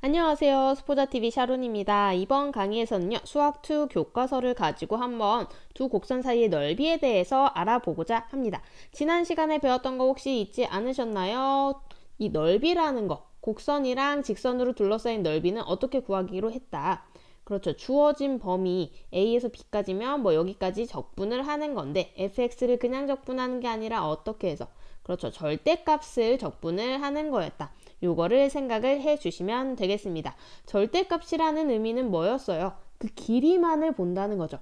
안녕하세요. 스포자TV 샤론입니다. 이번 강의에서는요, 수학2 교과서를 가지고 한번 두 곡선 사이의 넓이에 대해서 알아보고자 합니다. 지난 시간에 배웠던 거 혹시 잊지 않으셨나요? 이 넓이라는 거, 곡선이랑 직선으로 둘러싸인 넓이는 어떻게 구하기로 했다. 그렇죠. 주어진 범위 A에서 B까지면 뭐 여기까지 적분을 하는 건데 fx를 그냥 적분하는 게 아니라 어떻게 해서 그렇죠. 절대값을 적분을 하는 거였다. 요거를 생각을 해 주시면 되겠습니다. 절대값이라는 의미는 뭐였어요? 그 길이만을 본다는 거죠.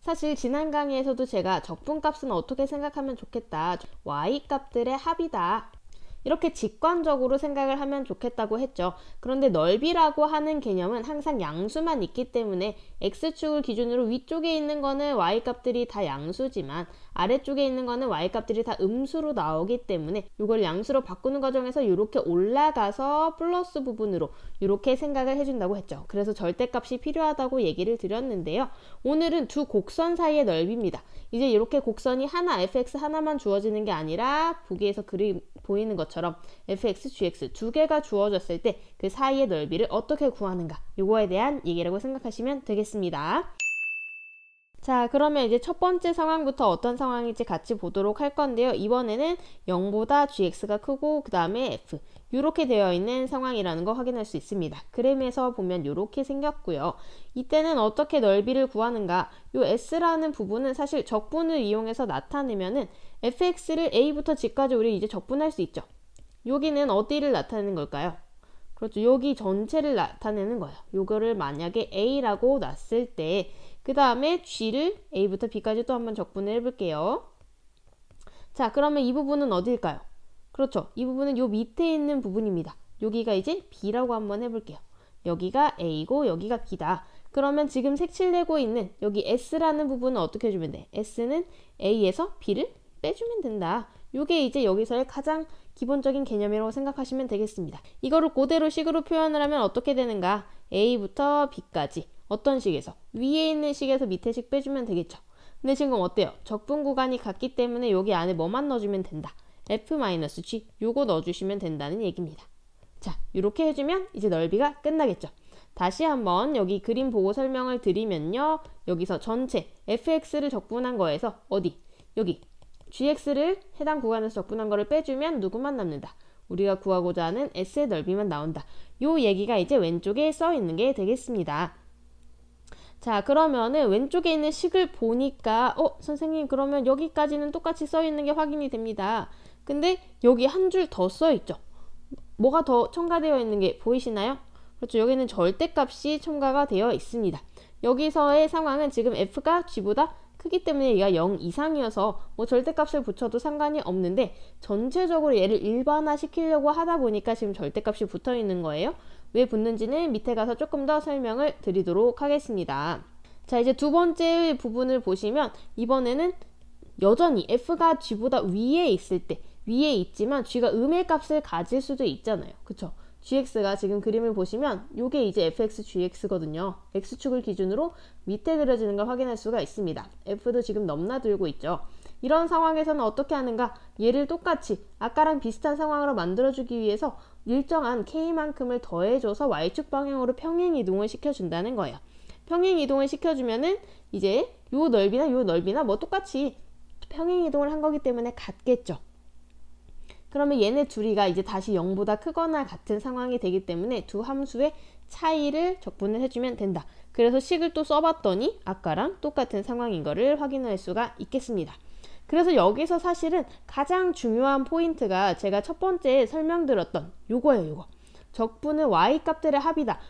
사실 지난 강의에서도 제가 적분값은 어떻게 생각하면 좋겠다. y값들의 합이다. 이렇게 직관적으로 생각을 하면 좋겠다고 했죠. 그런데 넓이라고 하는 개념은 항상 양수만 있기 때문에 x축을 기준으로 위쪽에 있는 거는 y값들이 다 양수지만 아래쪽에 있는 거는 y값들이 다 음수로 나오기 때문에 이걸 양수로 바꾸는 과정에서 이렇게 올라가서 플러스 부분으로 이렇게 생각을 해준다고 했죠. 그래서 절대값이 필요하다고 얘기를 드렸는데요. 오늘은 두 곡선 사이의 넓이입니다. 이제 이렇게 곡선이 하나, fx 하나만 주어지는 게 아니라 보기에서 그림 보이는 것처럼 fx, gx 두 개가 주어졌을 때 그 사이의 넓이를 어떻게 구하는가 요거에 대한 얘기라고 생각하시면 되겠습니다. 자, 그러면 이제 첫 번째 상황부터 어떤 상황일지 같이 보도록 할 건데요. 이번에는 0보다 gx가 크고 그 다음에 f 이렇게 되어 있는 상황이라는 거 확인할 수 있습니다. 그램에서 보면 이렇게 생겼고요. 이때는 어떻게 넓이를 구하는가? 요 s라는 부분은 사실 적분을 이용해서 나타내면은 fx를 a부터 g까지 우리 이제 적분할 수 있죠. 여기는 어디를 나타내는 걸까요? 그렇죠. 여기 전체를 나타내는 거예요. 요거를 만약에 a라고 놨을 때 그 다음에 g를 a부터 b까지 또 한번 적분을 해볼게요. 자, 그러면 이 부분은 어딜까요? 그렇죠. 이 부분은 요 밑에 있는 부분입니다. 여기가 이제 b라고 한번 해볼게요. 여기가 a고 여기가 b다. 그러면 지금 색칠되고 있는 여기 s라는 부분은 어떻게 해주면 돼? s는 a에서 b를 빼주면 된다. 요게 이제 여기서의 가장 기본적인 개념이라고 생각하시면 되겠습니다. 이거를 그대로 식으로 표현을 하면 어떻게 되는가? a부터 b까지 어떤 식에서? 위에 있는 식에서 밑에 식 빼주면 되겠죠. 근데 지금 어때요? 적분 구간이 같기 때문에 여기 안에 뭐만 넣어주면 된다. f-g 요거 넣어주시면 된다는 얘기입니다. 자, 이렇게 해주면 이제 넓이가 끝나겠죠. 다시 한번 여기 그림 보고 설명을 드리면요. 여기서 전체 fx를 적분한 거에서 어디? 여기 gx를 해당 구간에서 적분한 거를 빼주면 누구만 남는다. 우리가 구하고자 하는 s의 넓이만 나온다. 요 얘기가 이제 왼쪽에 써 있는 게 되겠습니다. 자, 그러면은 왼쪽에 있는 식을 보니까 선생님 그러면 여기까지는 똑같이 써 있는 게 확인이 됩니다. 근데 여기 한 줄 더 써 있죠. 뭐가 더 첨가되어 있는 게 보이시나요? 그렇죠. 여기는 절대값이 첨가가 되어 있습니다. 여기서의 상황은 지금 f가 g보다 크기 때문에 얘가 0 이상이어서 뭐 절대값을 붙여도 상관이 없는데 전체적으로 얘를 일반화 시키려고 하다 보니까 지금 절대값이 붙어 있는 거예요. 왜 붙는지는 밑에 가서 조금 더 설명을 드리도록 하겠습니다. 자, 이제 두 번째 부분을 보시면 이번에는 여전히 f가 g보다 위에 있을 때 위에 있지만 g가 음의 값을 가질 수도 있잖아요. 그쵸? gx가 지금 그림을 보시면 이게 이제 fx gx거든요. x축을 기준으로 밑에 그려지는 걸 확인할 수가 있습니다. f도 지금 넘나들고 있죠. 이런 상황에서는 어떻게 하는가? 얘를 똑같이 아까랑 비슷한 상황으로 만들어주기 위해서 일정한 k만큼을 더해줘서 y축 방향으로 평행 이동을 시켜준다는 거예요. 평행 이동을 시켜주면은 이제 요 넓이나 뭐 똑같이 평행 이동을 한 거기 때문에 같겠죠. 그러면 얘네 둘이가 이제 다시 0보다 크거나 같은 상황이 되기 때문에 두 함수의 차이를 적분을 해주면 된다. 그래서 식을 또 써봤더니 아까랑 똑같은 상황인 거를 확인할 수가 있겠습니다. 그래서 여기서 사실은 가장 중요한 포인트가 제가 첫 번째 설명드렸던 요거예요. 요거. 적분은 y값들의 합이다.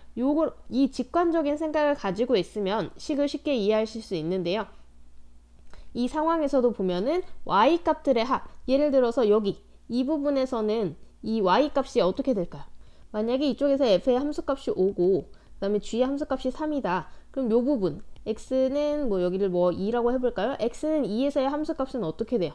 이 직관적인 생각을 가지고 있으면 식을 쉽게 이해하실 수 있는데요. 이 상황에서도 보면은 y값들의 합, 예를 들어서 여기 이 부분에서는 이 y값이 어떻게 될까요? 만약에 이쪽에서 f의 함수값이 5고 그 다음에 g의 함수값이 3이다. 그럼 요 부분 x는 뭐 여기를 뭐 2라고 해볼까요? x는 2에서의 함수값은 어떻게 돼요?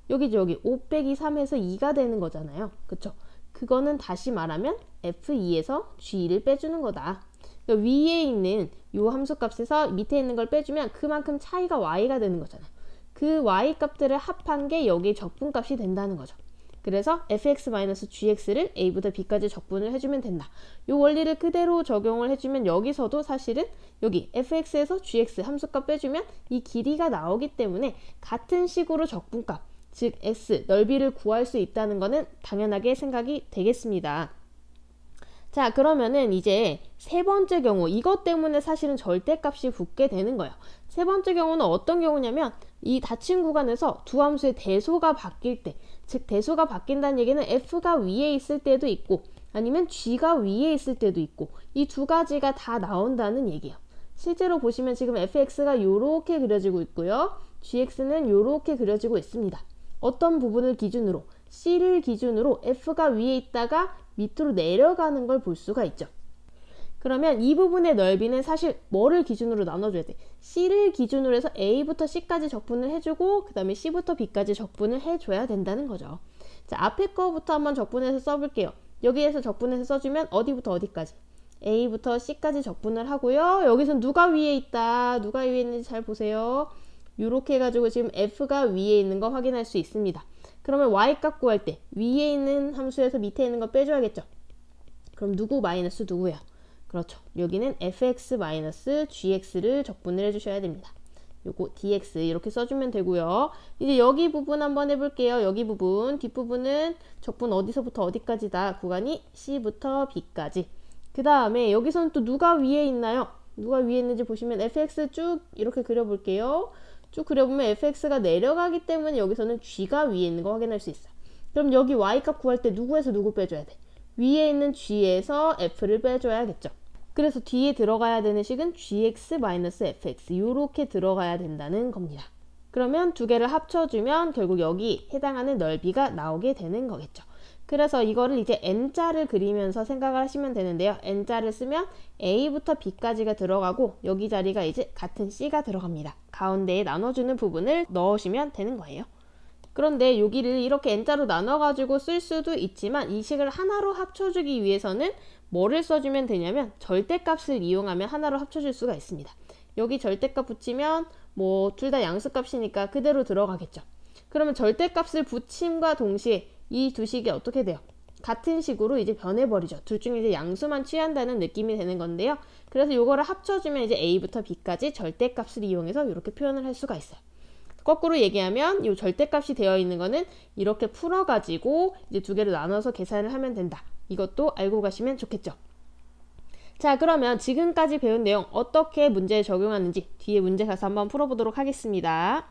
여기죠. 여기 5 빼기 3에서 2가 되는 거잖아요. 그쵸? 그거는 다시 말하면 f2에서 g를 빼주는 거다. 그러니까 위에 있는 요 함수값에서 밑에 있는 걸 빼주면 그만큼 차이가 y가 되는 거잖아요. 그 y값들을 합한 게 여기 적분값이 된다는 거죠. 그래서 fx-gx를 a부터 b까지 적분을 해주면 된다. 이 원리를 그대로 적용을 해주면 여기서도 사실은 여기 fx에서 gx 함수값 빼주면 이 길이가 나오기 때문에 같은 식으로 적분값, 즉 s, 넓이를 구할 수 있다는 것은 당연하게 생각이 되겠습니다. 자, 그러면은 이제 세 번째 경우, 이것 때문에 사실은 절대값이 붙게 되는 거예요. 세 번째 경우는 어떤 경우냐면 이 닫힌 구간에서 두 함수의 대소가 바뀔 때, 즉 대소가 바뀐다는 얘기는 f가 위에 있을 때도 있고 아니면 g가 위에 있을 때도 있고 이 두 가지가 다 나온다는 얘기예요. 실제로 보시면 지금 fx가 이렇게 그려지고 있고요. gx는 이렇게 그려지고 있습니다. 어떤 부분을 기준으로? c를 기준으로 f가 위에 있다가 밑으로 내려가는 걸 볼 수가 있죠. 그러면 이 부분의 넓이는 사실 뭐를 기준으로 나눠줘야 돼? C를 기준으로 해서 A부터 C까지 적분을 해주고 그 다음에 C부터 B까지 적분을 해줘야 된다는 거죠. 자, 앞에 거부터 한번 적분해서 써볼게요. 여기에서 적분해서 써주면 어디부터 어디까지? A부터 C까지 적분을 하고요. 여기서 누가 위에 있다? 누가 위에 있는지 잘 보세요. 이렇게 해가지고 지금 F가 위에 있는 거 확인할 수 있습니다. 그러면 Y값 구할 때 위에 있는 함수에서 밑에 있는 거 빼줘야겠죠. 그럼 누구 마이너스 누구예요? 그렇죠. 여기는 fx-gx를 적분을 해주셔야 됩니다. 요거 dx 이렇게 써주면 되고요. 이제 여기 부분 한번 해볼게요. 여기 부분, 뒷부분은 적분 어디서부터 어디까지다. 구간이 C부터 B까지. 그 다음에 여기서는 또 누가 위에 있나요? 누가 위에 있는지 보시면 fx 쭉 이렇게 그려볼게요. 쭉 그려보면 fx가 내려가기 때문에 여기서는 g가 위에 있는 거 확인할 수 있어요. 그럼 여기 y값 구할 때 누구에서 누구 빼줘야 돼? 위에 있는 g에서 f를 빼줘야겠죠. 그래서 뒤에 들어가야 되는 식은 gx-fx 이렇게 들어가야 된다는 겁니다. 그러면 두 개를 합쳐주면 결국 여기 해당하는 넓이가 나오게 되는 거겠죠. 그래서 이거를 이제 n자를 그리면서 생각을 하시면 되는데요. n자를 쓰면 a부터 b까지가 들어가고 여기 자리가 이제 같은 c가 들어갑니다. 가운데에 나눠주는 부분을 넣으시면 되는 거예요. 그런데 여기를 이렇게 n자로 나눠가지고 쓸 수도 있지만 이 식을 하나로 합쳐주기 위해서는 뭐를 써주면 되냐면 절대값을 이용하면 하나로 합쳐줄 수가 있습니다. 여기 절대값 붙이면 뭐 둘 다 양수값이니까 그대로 들어가겠죠. 그러면 절대값을 붙임과 동시에 이 두 식이 어떻게 돼요? 같은 식으로 이제 변해버리죠. 둘 중에 이제 양수만 취한다는 느낌이 되는 건데요. 그래서 이거를 합쳐주면 이제 a부터 b까지 절대값을 이용해서 이렇게 표현을 할 수가 있어요. 거꾸로 얘기하면 이 절대값이 되어 있는 거는 이렇게 풀어가지고 이제 두 개를 나눠서 계산을 하면 된다. 이것도 알고 가시면 좋겠죠. 자, 그러면 지금까지 배운 내용 어떻게 문제에 적용하는지 뒤에 문제 가서 한번 풀어보도록 하겠습니다.